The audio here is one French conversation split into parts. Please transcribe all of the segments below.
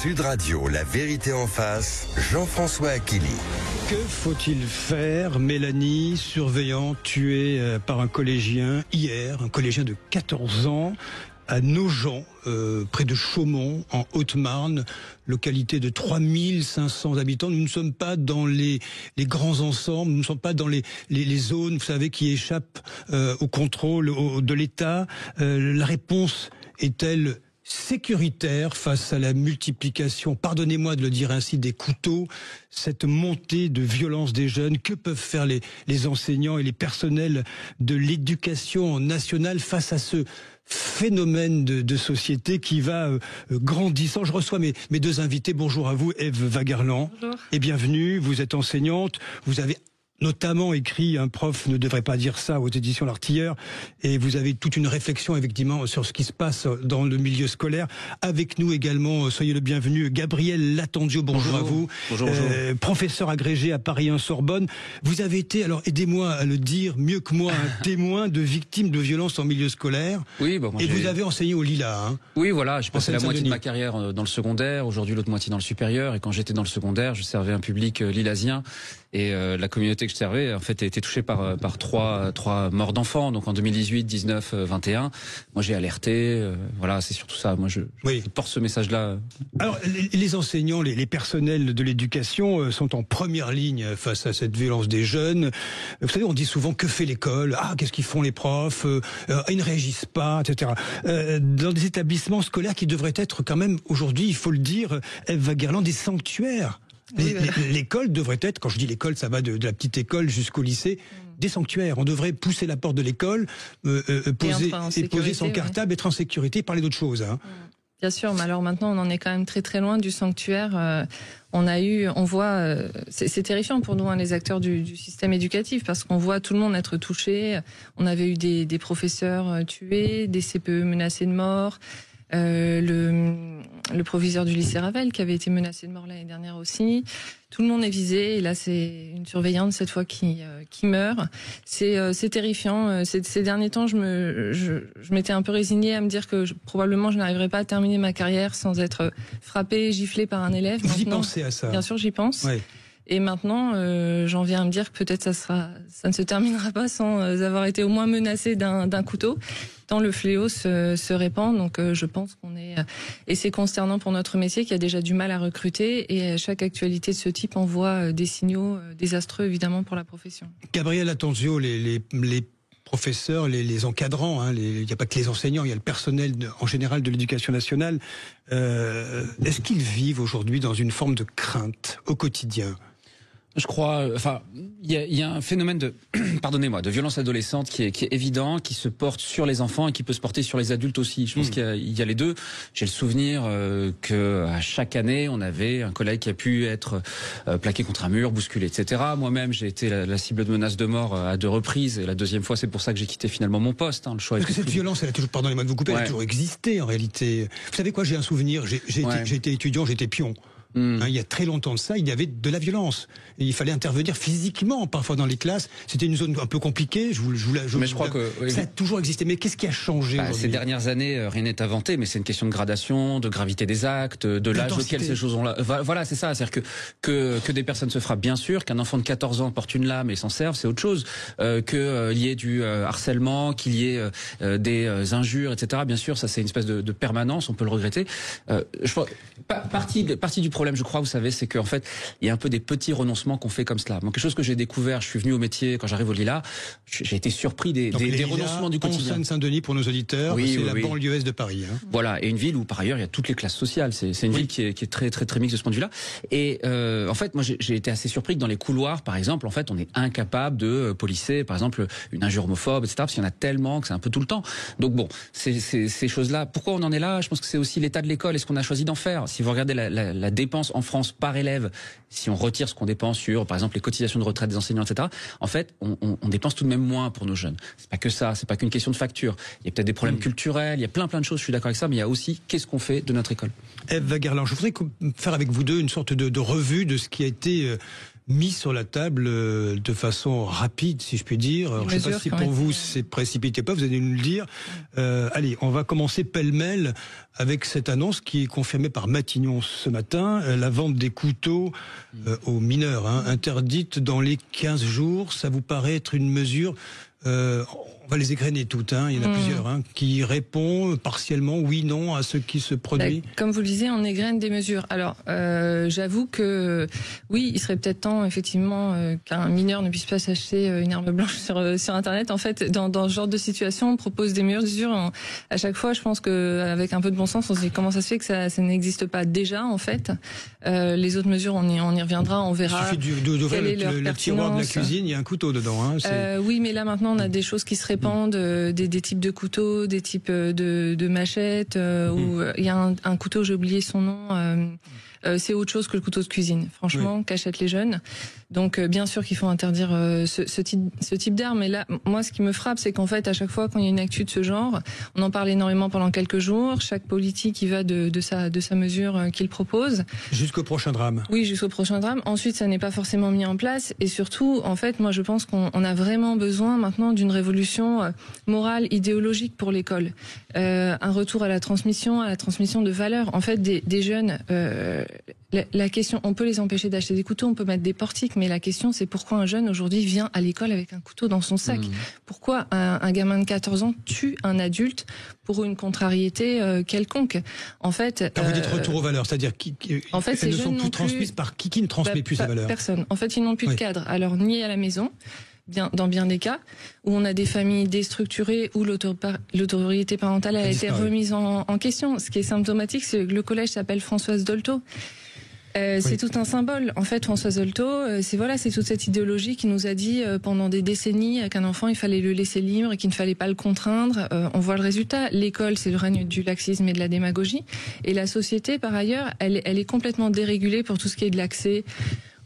Sud Radio, la vérité en face, Jean-François Achilly. Que faut-il faire, Mélanie, surveillante, tuée par un collégien hier, un collégien de 14 ans, à Nogent, près de Chaumont, en Haute-Marne, localité de 3500 habitants. Nous ne sommes pas dans les grands ensembles, nous ne sommes pas dans les zones, vous savez, qui échappent au contrôle de l'État. La réponse est-elle sécuritaire face à la multiplication, pardonnez-moi de le dire ainsi, des couteaux, cette montée de violence des jeunes? Que peuvent faire les enseignants et les personnels de l'éducation nationale face à ce phénomène de société qui va grandissant? Je reçois mes deux invités. Bonjour à vous, Ève Wagerland. Bonjour. Et bienvenue. Vous êtes enseignante. Vous avez notamment écrit Un prof ne devrait pas dire ça aux éditions L'Artilleur, et vous avez toute une réflexion effectivement sur ce qui se passe dans le milieu scolaire. Avec nous également, soyez le bienvenu, Gabriel Latandio, bonjour à vous. Bonjour, bonjour. Professeur agrégé à Paris 1 Sorbonne. Vous avez été, alors aidez-moi à le dire mieux que moi, un témoin de victimes de violences en milieu scolaire. Oui, bah moi et vous avez enseigné au Lila. Hein, oui, voilà, j'ai passé la moitié de ma Seine-Saint-Denis. carrière dans le secondaire, aujourd'hui l'autre moitié dans le supérieur, et quand j'étais dans le secondaire, je servais un public lilasien, et la communauté que je servais en fait a été touchée par trois morts d'enfants, donc en 2018, 19, 21. Moi j'ai alerté, voilà, c'est surtout ça. Moi je porte ce message-là. Alors les enseignants, les personnels de l'éducation sont en première ligne face à cette violence des jeunes. Vous savez, on dit souvent que fait l'école? Ah, qu'est-ce qu'ils font les profs? Ils ne réagissent pas, etc. Dans des établissements scolaires qui devraient être quand même aujourd'hui, il faut le dire, Ève Wagerland, des sanctuaires. L'école devrait être, quand je dis l'école, ça va de la petite école jusqu'au lycée, des sanctuaires. On devrait pousser la porte de l'école, poser son cartable, être en sécurité, parler d'autre chose. Hein. Bien sûr, mais alors maintenant on en est quand même très très loin du sanctuaire. On voit, c'est terrifiant pour nous, hein, les acteurs du système éducatif, parce qu'on voit tout le monde être touché. On avait eu des professeurs tués, des CPE menacés de mort. Le proviseur du lycée Ravel qui avait été menacé de mort l'année dernière aussi. Tout le monde est visé, et là c'est une surveillante cette fois qui meurt. C'est terrifiant. Ces derniers temps, je m'étais un peu résignée à me dire que probablement je n'arriverais pas à terminer ma carrière sans être frappée, giflée par un élève. Vous y pensez à ça? Bien sûr, j'y pense. Ouais. Et maintenant, j'en viens à me dire que peut-être ça ne se terminera pas sans avoir été au moins menacé d'un couteau, tant le fléau se répand. Donc je pense qu'on est... Et c'est consternant pour notre métier qui a déjà du mal à recruter, et chaque actualité de ce type envoie des signaux désastreux évidemment pour la profession. Gabriel Latandio, les professeurs, les encadrants, hein, il n'y a pas que les enseignants, il y a le personnel en général de l'éducation nationale. Est-ce qu'ils vivent aujourd'hui dans une forme de crainte au quotidien? Je crois, enfin, il y a un phénomène de, pardonnez-moi, de violence adolescente qui est évident, qui se porte sur les enfants et qui peut se porter sur les adultes aussi. Je pense qu'il y a les deux. J'ai le souvenir que à chaque année, on avait un collègue qui a pu être plaqué contre un mur, bousculé, etc. Moi-même, j'ai été la cible de menaces de mort à 2 reprises. Et la deuxième fois, c'est pour ça que j'ai quitté finalement mon poste. Hein, le choix. Parce que cette violence, elle a toujours, pardonnez-moi de vous couper, elle a toujours existé en réalité. Vous savez quoi, j'ai un souvenir. J'ai été étudiant, j'étais pion. Hein, il y a très longtemps de ça, il y avait de la violence. Et il fallait intervenir physiquement, parfois dans les classes. C'était une zone un peu compliquée. Mais je crois que ça a toujours existé. Mais qu'est-ce qui a changé aujourd'hui? Ces dernières années, rien n'est inventé, mais c'est une question de gradation, de gravité des actes, de l'âge auquel ces choses ont là. Voilà, c'est ça. C'est-à-dire que des personnes se frappent, bien sûr, qu'un enfant de 14 ans porte une lame et s'en serve, c'est autre chose. Qu'il y ait du harcèlement, qu'il y ait des injures, etc. Bien sûr, ça c'est une espèce de permanence. On peut le regretter. Je crois, partie du problème, je crois, vous savez, c'est qu'en fait, il y a un peu des petits renoncements qu'on fait comme cela. Moi, quelque chose que j'ai découvert, je suis venu au métier quand j'arrive au Lila, j'ai été surpris des renoncements du quotidien. En Seine-Saint-Denis, pour nos auditeurs, c'est la banlieue est de Paris. Hein. Voilà, et une ville où par ailleurs il y a toutes les classes sociales. C'est une ville qui est très très très mixte de ce point de vue-là. Et en fait, moi, j'ai été assez surpris que dans les couloirs, par exemple, en fait, on est incapable de policer, par exemple, une injure homophobe, etc. Parce qu'il y en a tellement que c'est un peu tout le temps. Donc bon, ces choses-là. Pourquoi on en est là? Je pense que c'est aussi l'état de l'école et ce qu'on a choisi d'en faire. Si vous regardez la dépense en France par élève, si on retire ce qu'on dépense sur, par exemple, les cotisations de retraite des enseignants, etc., en fait, on dépense tout de même moins pour nos jeunes. C'est pas que ça, c'est pas qu'une question de facture. Il y a peut-être des problèmes culturels, il y a plein de choses, je suis d'accord avec ça, mais il y a aussi qu'est-ce qu'on fait de notre école. Ève Wagerland, je voudrais faire avec vous deux une sorte de revue de ce qui a été mis sur la table de façon rapide, si je puis dire. Alors, je ne sais pas si pour vous c'est précipité pas, vous allez nous le dire. Allez, on va commencer pêle-mêle avec cette annonce qui est confirmée par Matignon ce matin, la vente des couteaux aux mineurs, interdite dans les 15 jours. Ça vous paraît être une mesure, on va les égrener toutes, il y en a plusieurs, qui répond partiellement oui, non à ce qui se produit. Comme vous le disiez, on égrène des mesures. Alors, j'avoue que oui, il serait peut-être temps, effectivement, qu'un mineur ne puisse pas s'acheter une arme blanche sur Internet. En fait, dans ce genre de situation, on propose des mesures. À chaque fois, je pense qu'avec un peu de bon sens, on se dit comment ça se fait que ça n'existe pas déjà, en fait. Les autres mesures, on y reviendra, on verra. Il suffit d'ouvrir le tiroir de la cuisine, il y a un couteau dedans. Oui, mais là, maintenant, on a des choses qui se répandent, des types de couteaux, des types de machettes, où il y a un couteau, j'ai oublié son nom, c'est autre chose que le couteau de cuisine, franchement, qu'achètent les jeunes. Donc bien sûr qu'il faut interdire ce type d'armes. Et là, moi, ce qui me frappe, c'est qu'en fait, à chaque fois quand il y a une actu de ce genre, on en parle énormément pendant quelques jours. Chaque politique y va de sa mesure qu'il propose. Jusqu'au prochain drame. Oui, jusqu'au prochain drame. Ensuite, ça n'est pas forcément mis en place. Et surtout, en fait, moi, je pense qu'on a vraiment besoin maintenant d'une révolution morale, idéologique pour l'école. Un retour à la transmission de valeurs. En fait, des jeunes... La question, on peut les empêcher d'acheter des couteaux, on peut mettre des portiques, mais la question c'est pourquoi un jeune aujourd'hui vient à l'école avec un couteau dans son sac. Pourquoi un gamin de 14 ans tue un adulte pour une contrariété quelconque. En fait, quand vous dites retour aux valeurs, c'est-à-dire en fait, elles ne sont plus transmises par qui ne transmet plus ces valeurs? Personne. En fait, ils n'ont plus de cadre. Alors ni à la maison, dans bien des cas, où on a des familles déstructurées, où l'autorité parentale a été remise en question. Ce qui est symptomatique, c'est que le collège s'appelle Françoise Dolto. C'est tout un symbole. En fait, Françoise Dolto, c'est toute cette idéologie qui nous a dit pendant des décennies qu'un enfant, il fallait le laisser libre et qu'il ne fallait pas le contraindre. On voit le résultat. L'école, c'est le règne du laxisme et de la démagogie. Et la société, par ailleurs, elle est complètement dérégulée pour tout ce qui est de l'accès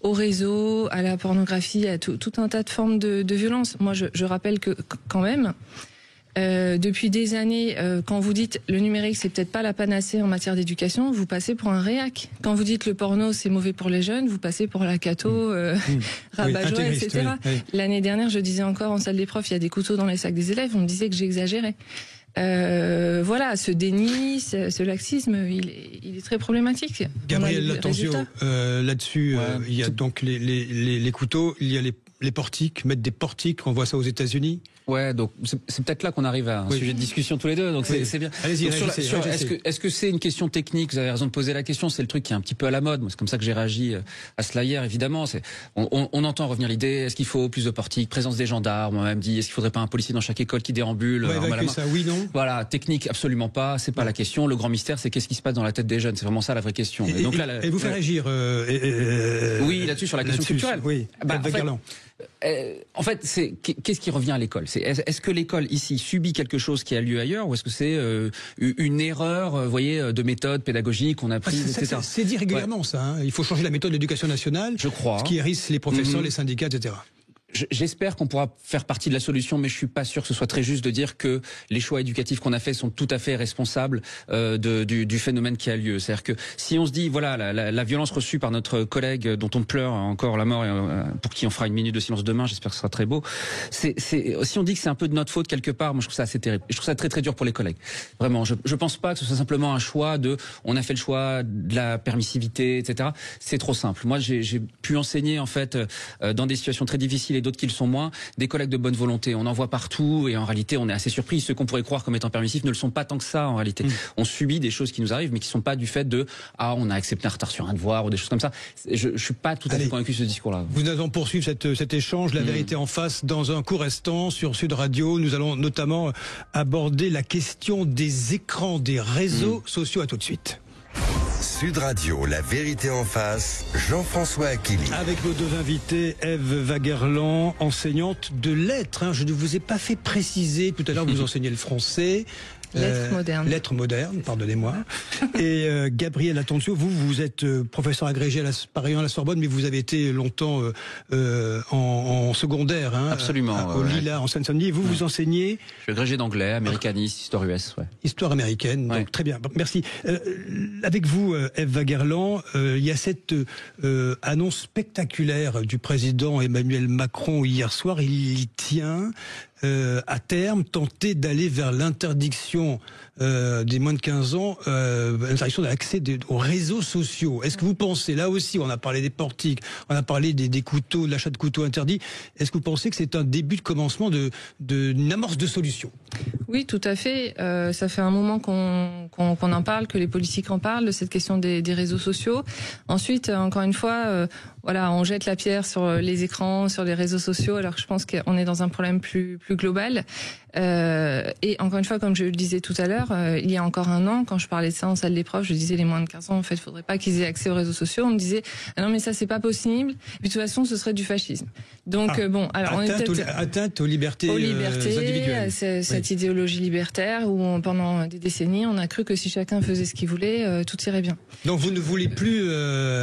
au réseau, à la pornographie, à tout un tas de formes de violence. Moi, je rappelle que quand même... depuis des années, quand vous dites le numérique c'est peut-être pas la panacée en matière d'éducation, vous passez pour un réac. Quand vous dites le porno c'est mauvais pour les jeunes, vous passez pour la catho, rabat-joie, etc. Oui. L'année dernière, je disais encore en salle des profs, il y a des couteaux dans les sacs des élèves, on me disait que j'exagérais. Voilà, ce déni, ce laxisme, il est très problématique. Gabriel Lattanzio, là-dessus, il y a donc les couteaux, il y a les portiques, mettre des portiques, on voit ça aux États-Unis. Ouais, donc c'est peut-être là qu'on arrive à un sujet de discussion tous les deux, donc c'est bien. Allez-y, est-ce que c'est une question technique? Vous avez raison de poser la question, c'est le truc qui est un petit peu à la mode. Moi, c'est comme ça que j'ai réagi à cela hier, évidemment. On entend revenir l'idée, est-ce qu'il faut plus de portiques, présence des gendarmes, on m'a même dit, est-ce qu'il faudrait pas un policier dans chaque école qui déambule? Ça, oui, non? Voilà, technique, absolument pas, c'est pas la question. Le grand mystère, c'est qu'est-ce qui se passe dans la tête des jeunes, c'est vraiment ça la vraie question. Et donc là, vous faire réagir oui, là-dessus, sur la question culturelle. Oui, en fait, qu'est-ce qui revient à l'école? Est-ce que l'école ici subit quelque chose qui a lieu ailleurs, ou est-ce que c'est une erreur, vous voyez, de méthode pédagogique qu'on a prise, etc. C'est dit régulièrement ça. Il faut changer la méthode de l'éducation nationale. Je crois. Ce qui hérisse les professeurs, les syndicats, etc. J'espère qu'on pourra faire partie de la solution, mais je suis pas sûr que ce soit très juste de dire que les choix éducatifs qu'on a faits sont tout à fait responsables du phénomène qui a lieu. C'est-à-dire que si on se dit, voilà, la violence reçue par notre collègue dont on pleure encore la mort, pour qui on fera une minute de silence demain, j'espère que ce sera très beau. Si on dit que c'est un peu de notre faute quelque part, moi je trouve ça assez terrible. Je trouve ça très très dur pour les collègues. Vraiment, je pense pas que ce soit simplement un choix on a fait le choix de la permissivité, etc. C'est trop simple. Moi, j'ai pu enseigner en fait dans des situations très difficiles et d'autres qui le sont moins, des collègues de bonne volonté. On en voit partout et en réalité, on est assez surpris. Ceux qu'on pourrait croire comme étant permissifs ne le sont pas tant que ça en réalité. On subit des choses qui nous arrivent, mais qui ne sont pas du fait on a accepté un retard sur un devoir ou des choses comme ça. Je suis pas tout à fait convaincu de ce discours-là. Nous allons poursuivre cet échange, la vérité en face, dans un court instant sur Sud Radio. Nous allons notamment aborder la question des écrans, des réseaux sociaux. À tout de suite. Sud Radio, la vérité en face, Jean-François Aquili. Avec nos deux invités, Ève Wagerland, enseignante de lettres. Je ne vous ai pas fait préciser, tout à l'heure vous enseignez le français. Lettres modernes, pardonnez-moi. Et Gabriel Atencio, vous êtes professeur agrégé par ailleurs à la Sorbonne, mais vous avez été longtemps en secondaire. Hein, absolument. Au Lilas, en Seine-Saint-Denis. Et vous enseignez... Je suis agrégé d'anglais, américaniste, histoire US. Ouais. Histoire américaine, donc très bien. Merci. Avec vous, Ève Wagerland, il y a cette annonce spectaculaire du président Emmanuel Macron hier soir. Il y tient... à terme, tenter d'aller vers l'interdiction des moins de 15 ans, l'interdiction de l'accès aux réseaux sociaux. Est-ce que vous pensez, là aussi, on a parlé des portiques, on a parlé des couteaux, de l'achat de couteaux interdits, est-ce que vous pensez que c'est un début de commencement d'une amorce de solution? Oui, tout à fait. Ça fait un moment qu'on en parle, que les politiques en parlent, de cette question des réseaux sociaux. Ensuite, encore une fois, voilà, on jette la pierre sur les écrans, sur les réseaux sociaux, alors que je pense qu'on est dans un problème plus global. Et encore une fois, comme je le disais tout à l'heure, il y a encore un an, quand je parlais de ça en salle d'épreuve, je disais les moins de 15 ans, en fait, il faudrait pas qu'ils aient accès aux réseaux sociaux. On me disait, ah non, mais ça, c'est pas possible. Puis, de toute façon, ce serait du fascisme. Donc, bon, alors, on est atteinte aux libertés individuelles. Cette idéologie libertaire où, pendant des décennies, on a cru que si chacun faisait ce qu'il voulait, tout irait bien. Donc, vous ne voulez plus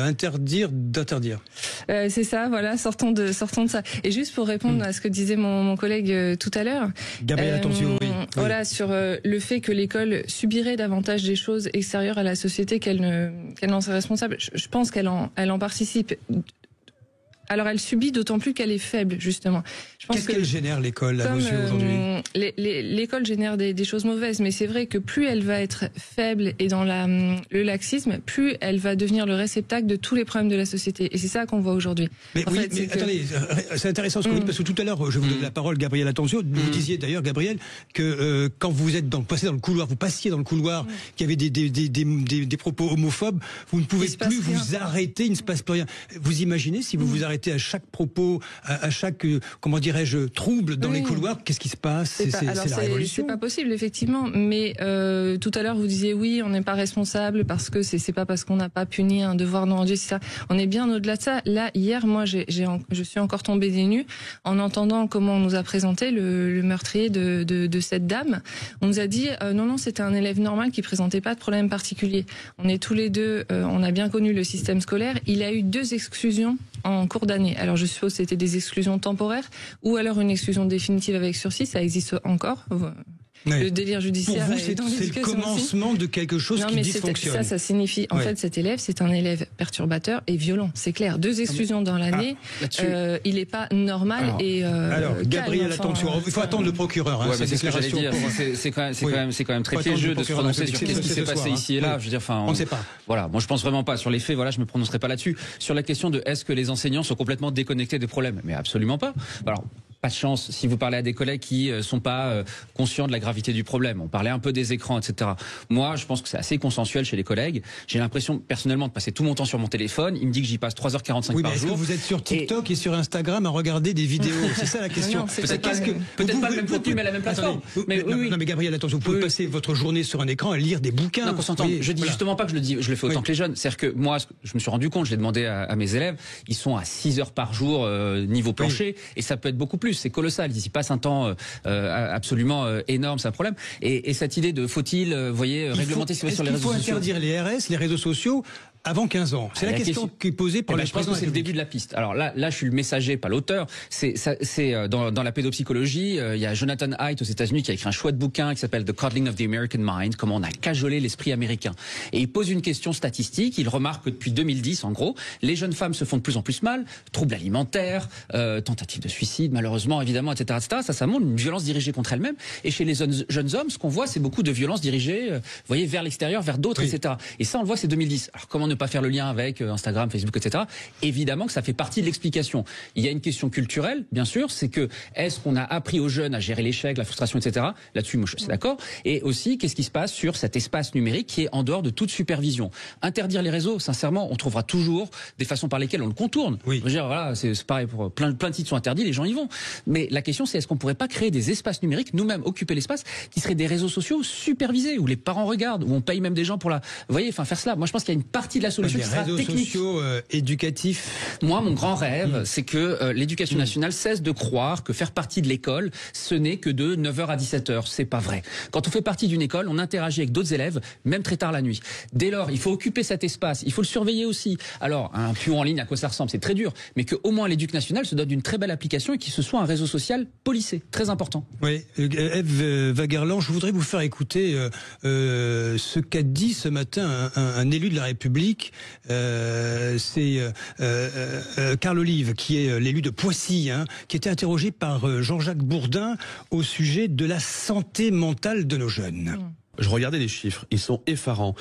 interdire d'interdire. C'est ça, voilà, sortons de ça. Et juste pour répondre à ce que disait mon collègue tout à l'heure, Attention, oui. Voilà, sur le fait que l'école subirait davantage des choses extérieures à la société qu'elle n'en serait responsable. Je pense qu'elle en participe. Alors elle subit d'autant plus qu'elle est faible, justement. Qu'est-ce qu'elle génère, l'école, à vos yeux, aujourd'hui? L'école génère des choses mauvaises, mais c'est vrai que plus elle va être faible et dans le laxisme, plus elle va devenir le réceptacle de tous les problèmes de la société. Et c'est ça qu'on voit aujourd'hui. Mais attendez, c'est intéressant ce que vous dites, parce que tout à l'heure, je vous donne la parole, Gabriel Atencio. Vous disiez d'ailleurs, Gabriel, que quand vous êtes passiez dans le couloir, qu'il y avait des propos homophobes, vous ne pouvez plus vous arrêter, il ne se passe plus rien. Vous imaginez si vous vous arrêtez à chaque propos, à chaque, comment dirais-je, trouble dans les couloirs, qu'est-ce qui se passe? C'est la révolution. C'est pas possible, effectivement. Mais tout à l'heure, vous disiez oui, on n'est pas responsable parce que c'est pas parce qu'on n'a pas puni un devoir non rendu, c'est ça. On est bien au-delà de ça. Là, hier, moi, je suis encore tombée des nues en entendant comment on nous a présenté le meurtrier de cette dame. On nous a dit non, c'était un élève normal qui présentait pas de problème particulier. On est tous les deux, on a bien connu le système scolaire. Il a eu 2 exclusions en cours d'année. Alors je suppose que c'était des exclusions temporaires ou alors une exclusion définitive avec sursis, ça existe encore. Le délire judiciaire. Pour vous, c'est le commencement aussi de quelque chose qui dysfonctionne. Ça signifie, en fait, cet élève, c'est un élève perturbateur et violent. C'est clair. 2 exclusions dans l'année. Il n'est pas normal alors, Gabriel, attention. Il faut attendre le procureur. Hein, c'est ce que j'allais dire. C'est quand même très piégeux de se prononcer sur qu'est-ce qui s'est passé ici et là. Je veux dire, enfin, on ne sait pas. Voilà. Moi, je pense vraiment pas. Sur les faits, voilà, je me prononcerai pas là-dessus. Sur la question de est-ce que les enseignants sont complètement déconnectés des problèmes? Mais absolument pas. Alors, pas de chance si vous parlez à des collègues qui sont pas conscients de la gravité du problème. On parlait un peu des écrans, etc. Moi, je pense que c'est assez consensuel chez les collègues. J'ai l'impression personnellement de passer tout mon temps sur mon téléphone. Il me dit que j'y passe 3h45 par jour. Que vous êtes sur TikTok et sur Instagram à regarder des vidéos? C'est ça la question. Peut-être pas le même contenu, mais la même plateforme. Non, mais Gabriel, attention, vous pouvez passer votre journée sur un écran à lire des bouquins. Non, qu'on s'entende. Je dis justement pas que je le fais autant que les jeunes. C'est-à-dire que moi, je me suis rendu compte, je l'ai demandé à mes élèves, ils sont à 6 heures par jour niveau plancher, et ça peut être beaucoup plus. C'est colossal. Ils y passent un temps absolument énorme, c'est un problème. Et cette idée de faut-il, réglementer sur les réseaux sociaux? Il faut interdire les RS, les réseaux sociaux, avant 15 ans. C'est la question qui est posée par les je pense que c'est le début de la piste. Alors là, je suis le messager, pas l'auteur. C'est dans la pédopsychologie. Il y a Jonathan Haidt aux États-Unis qui a écrit un chouette bouquin qui s'appelle The Coddling of the American Mind, comment on a cajolé l'esprit américain. Et il pose une question statistique. Il remarque que depuis 2010, en gros, les jeunes femmes se font de plus en plus mal, troubles alimentaires, tentatives de suicide, malheureusement, évidemment, etc., etc. Ça montre une violence dirigée contre elles-mêmes. Et chez les jeunes hommes, ce qu'on voit, c'est beaucoup de violences dirigées, vers l'extérieur, vers d'autres, etc. Et ça, on le voit, c'est 2010. Alors comment ne pas faire le lien avec Instagram, Facebook, etc. Évidemment que ça fait partie de l'explication. Il y a une question culturelle, bien sûr, c'est que est-ce qu'on a appris aux jeunes à gérer l'échec, la frustration, etc. Là-dessus, moi, je suis d'accord. Et aussi, qu'est-ce qui se passe sur cet espace numérique qui est en dehors de toute supervision? Interdire les réseaux, sincèrement, on trouvera toujours des façons par lesquelles on le contourne. Je veux dire, voilà, c'est pareil pour plein de sites sont interdits, les gens y vont. Mais la question, c'est est-ce qu'on pourrait pas créer des espaces numériques, nous-mêmes occuper l'espace, qui seraient des réseaux sociaux supervisés, où les parents regardent, où on paye même des gens pour faire cela. Moi, je pense qu'il y a une partie de de la solution qui sera technique. Des réseaux sociaux éducatifs. Moi, mon grand rêve, c'est que l'éducation nationale cesse de croire que faire partie de l'école, ce n'est que de 9h à 17h. C'est pas vrai. Quand on fait partie d'une école, on interagit avec d'autres élèves, même très tard la nuit. Dès lors, il faut occuper cet espace, il faut le surveiller aussi. Alors, un PUO en ligne, à quoi ça ressemble? C'est très dur. Mais qu'au moins l'éducation nationale se dote d'une très belle application et qu'il ce soit un réseau social policé. Très important. Oui, Ève Wagerland, je voudrais vous faire écouter ce qu'a dit ce matin un élu de la République. C'est Carl Olive, qui est l'élu de Poissy, qui était interrogé par Jean-Jacques Bourdin au sujet de la santé mentale de nos jeunes. Je regardais les chiffres, ils sont effarants.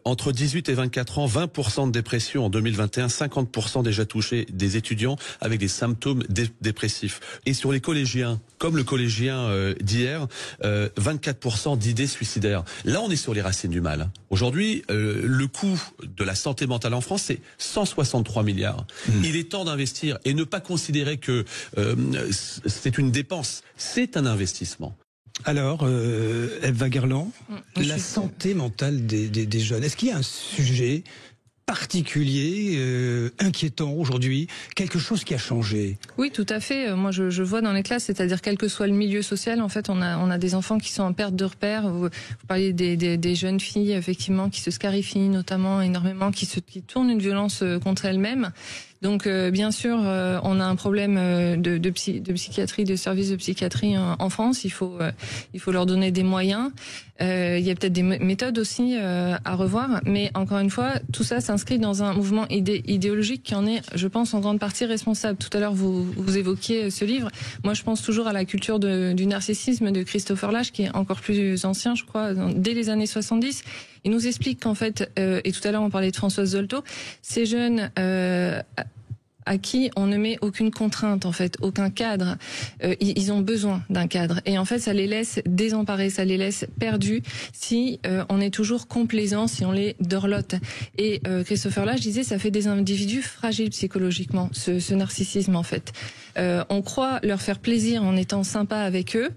Entre 18 et 24 ans, 20% de dépression en 2021, 50% déjà touchés des étudiants avec des symptômes dépressifs. Et sur les collégiens, comme le collégien d'hier, 24% d'idées suicidaires. Là, on est sur les racines du mal. Aujourd'hui, le coût de la santé mentale en France, c'est 163 milliards. Il est temps d'investir et ne pas considérer que c'est une dépense, c'est un investissement. Alors, Ève Wagerland, la santé mentale des jeunes, est-ce qu'il y a un sujet particulier, inquiétant aujourd'hui, quelque chose qui a changé? Oui, tout à fait. Moi, je vois dans les classes, c'est-à-dire quel que soit le milieu social, en fait, on a des enfants qui sont en perte de repères. Vous parliez des jeunes filles, effectivement, qui se scarifient notamment énormément, qui tournent une violence contre elles-mêmes. Donc bien sûr, on a un problème de psychiatrie, de services de psychiatrie en France. Il faut leur donner des moyens. Il y a peut-être des méthodes aussi à revoir, mais encore une fois, tout ça s'inscrit dans un mouvement idéologique qui en est, je pense, en grande partie responsable. Tout à l'heure, vous évoquiez ce livre. Moi, je pense toujours à la culture du narcissisme de Christopher Lasch, qui est encore plus ancien, je crois, dès les années 70. Il nous explique qu'en fait, et tout à l'heure on parlait de Françoise Dolto, ces jeunes à qui on ne met aucune contrainte, en fait, aucun cadre. Ils ont besoin d'un cadre. Et en fait, ça les laisse désemparés, ça les laisse perdus si on est toujours complaisant, si on les dorlote. Et Christopher Lasch disait, ça fait des individus fragiles psychologiquement, ce narcissisme, en fait. On croit leur faire plaisir en étant sympa avec eux.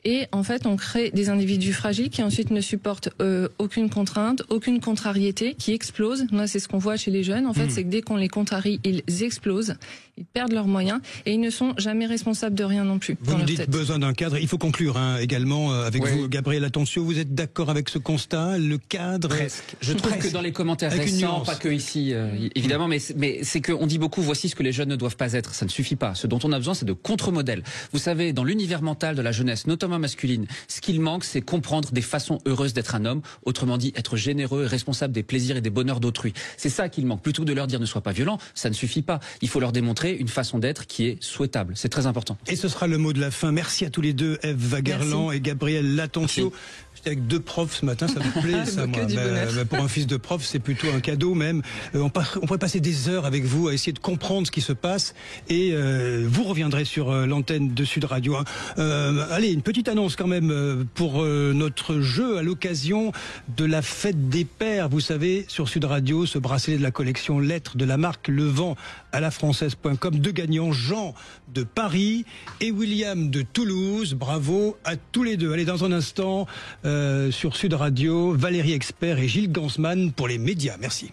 Et en fait, on crée des individus fragiles qui ensuite ne supportent aucune contrainte, aucune contrariété, qui explosent. Moi, c'est ce qu'on voit chez les jeunes. En fait, c'est que dès qu'on les contrarie, ils explosent, ils perdent leurs moyens et ils ne sont jamais responsables de rien non plus. Vous nous dites besoin d'un cadre. Il faut conclure également avec vous, Gabriel Attencio. Vous êtes d'accord avec ce constat? Le cadre? Presque. Je trouve que dans les commentaires récents, pas que ici, évidemment, mais c'est qu'on dit beaucoup, voici ce que les jeunes ne doivent pas être. Ça ne suffit pas. Ce dont on a besoin, c'est de contre-modèles. Vous savez, dans l'univers mental de la jeunesse, notamment masculine, ce qu'il manque, c'est comprendre des façons heureuses d'être un homme, autrement dit être généreux et responsable des plaisirs et des bonheurs d'autrui. C'est ça qu'il manque. Plutôt que de leur dire ne sois pas violent, ça ne suffit pas. Il faut leur démontrer une façon d'être qui est souhaitable. C'est très important. Et ce sera le mot de la fin. Merci à tous les deux, Ève Wagerland et Gabriel Attencio. J'étais avec deux profs ce matin, ça me plaît, ça, moi. Pour un fils de prof, c'est plutôt un cadeau même. On pourrait passer des heures avec vous à essayer de comprendre ce qui se passe et vous reviendrez sur l'antenne de Sud Radio. Allez, une petite annonce quand même pour notre jeu à l'occasion de la fête des pères. Vous savez, sur Sud Radio, ce bracelet de la collection Lettres de la marque Le Vent à la française.com. Deux gagnants, Jean de Paris et William de Toulouse. Bravo à tous les deux. Allez, dans un instant, sur Sud Radio, Valérie Expert et Gilles Gansman pour les médias. Merci.